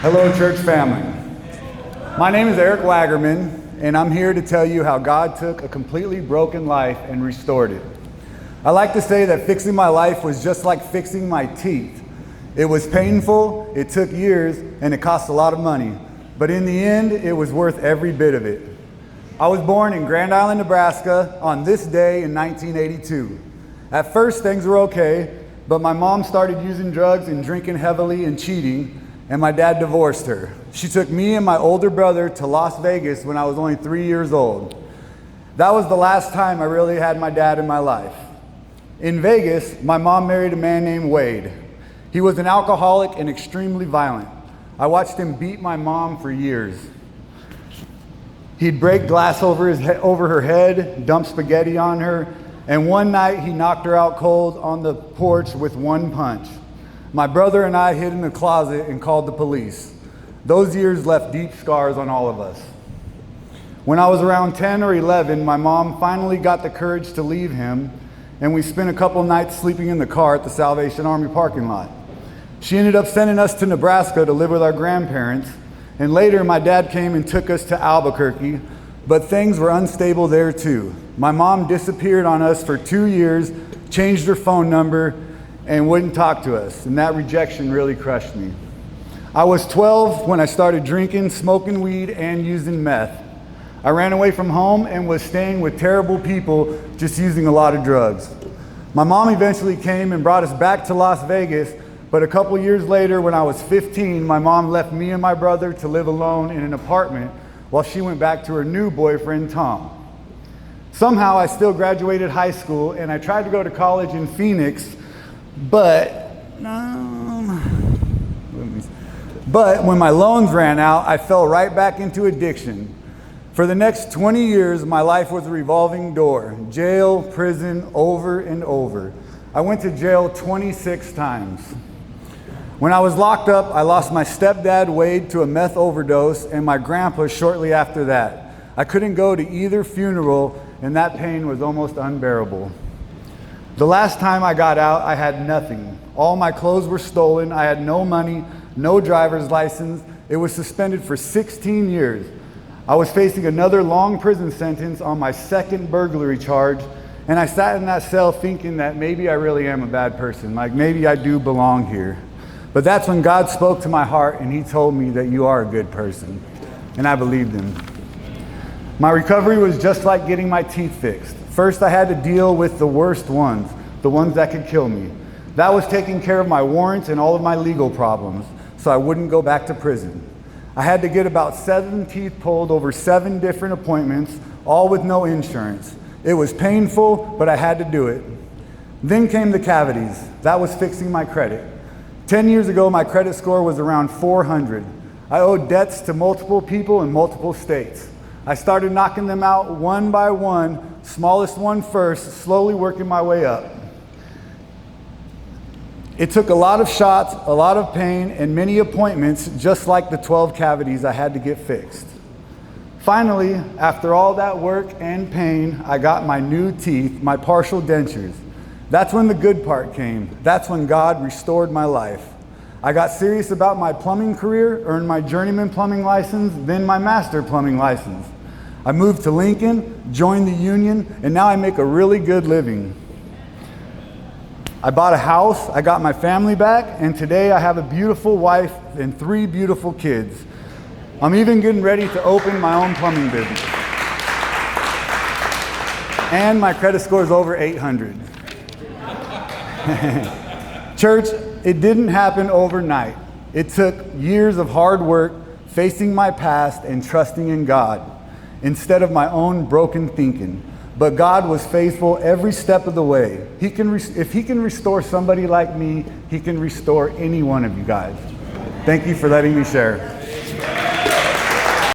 Hello, church family. My name is Waggerman, and I'm here to tell you how God took a completely broken life and restored it. I like to say that fixing my life was just like fixing my teeth. It was painful, it took years, and it cost a lot of money. But in the end, it was worth every bit of it. I was born in Grand Island, Nebraska on this day in 1982. At first, things were okay, but my mom started using drugs and drinking heavily and cheating, and my dad divorced her. She took me and my older brother to Las Vegas when I was only 3 years old. That was the last time I really had my dad in my life. In Vegas, my mom married a man named Wade. He was an alcoholic and extremely violent. I watched him beat my mom for years. He'd break glass over her head, dump spaghetti on her, and one night he knocked her out cold on the porch with one punch. My brother and I hid in the closet and called the police. Those years left deep scars on all of us. When I was around 10 or 11, my mom finally got the courage to leave him, and we spent a couple nights sleeping in the car at the Salvation Army parking lot. She ended up sending us to Nebraska to live with our grandparents, and later my dad came and took us to Albuquerque, but things were unstable there too. My mom disappeared on us for 2 years, changed her phone number, and wouldn't talk to us, and that rejection really crushed me. I was 12 when I started drinking, smoking weed, and using meth. I ran away from home and was staying with terrible people, just using a lot of drugs. My mom eventually came and brought us back to Las Vegas, but a couple years later, when I was 15, my mom left me and my brother to live alone in an apartment while she went back to her new boyfriend, Tom. Somehow I still graduated high school, and I tried to go to college in Phoenix, but when my loans ran out, I fell right back into addiction. For the next 20 years, my life was a revolving door. Jail, prison, over and over. I went to jail 26 times. When I was locked up, I lost my stepdad, Wade, to a meth overdose, and my grandpa shortly after that. I couldn't go to either funeral, and that pain was almost unbearable. The last time I got out, I had nothing. All my clothes were stolen. I had no money, no driver's license. It was suspended for 16 years. I was facing another long prison sentence on my second burglary charge, and I sat in that cell thinking that maybe I really am a bad person, like maybe I do belong here. But that's when God spoke to my heart and he told me that you are a good person, and I believed him. My recovery was just like getting my teeth fixed. First, I had to deal with the worst ones, the ones that could kill me. That was taking care of my warrants and all of my legal problems, so I wouldn't go back to prison. I had to get about 7 teeth pulled over 7 different appointments, all with no insurance. It was painful, but I had to do it. Then came the cavities. That was fixing my credit. 10 years ago, my credit score was around 400. I owed debts to multiple people in multiple states. I started knocking them out one by one, smallest one first, slowly working my way up. It took a lot of shots, a lot of pain, and many appointments, just like the 12 cavities I had to get fixed. Finally, after all that work and pain, I got my new teeth, my partial dentures. That's when the good part came. That's when God restored my life. I got serious about my plumbing career, earned my journeyman plumbing license, then my master plumbing license. I moved to Lincoln, joined the union, and now I make a really good living. I bought a house, I got my family back, and today I have a beautiful wife and 3 beautiful kids. I'm even getting ready to open my own plumbing business. And my credit score is over 800. Church, it didn't happen overnight. It took years of hard work, facing my past and trusting in God instead of my own broken thinking. But God was faithful every step of the way. If he can restore somebody like me, he can restore any one of you guys. Thank you for letting me share.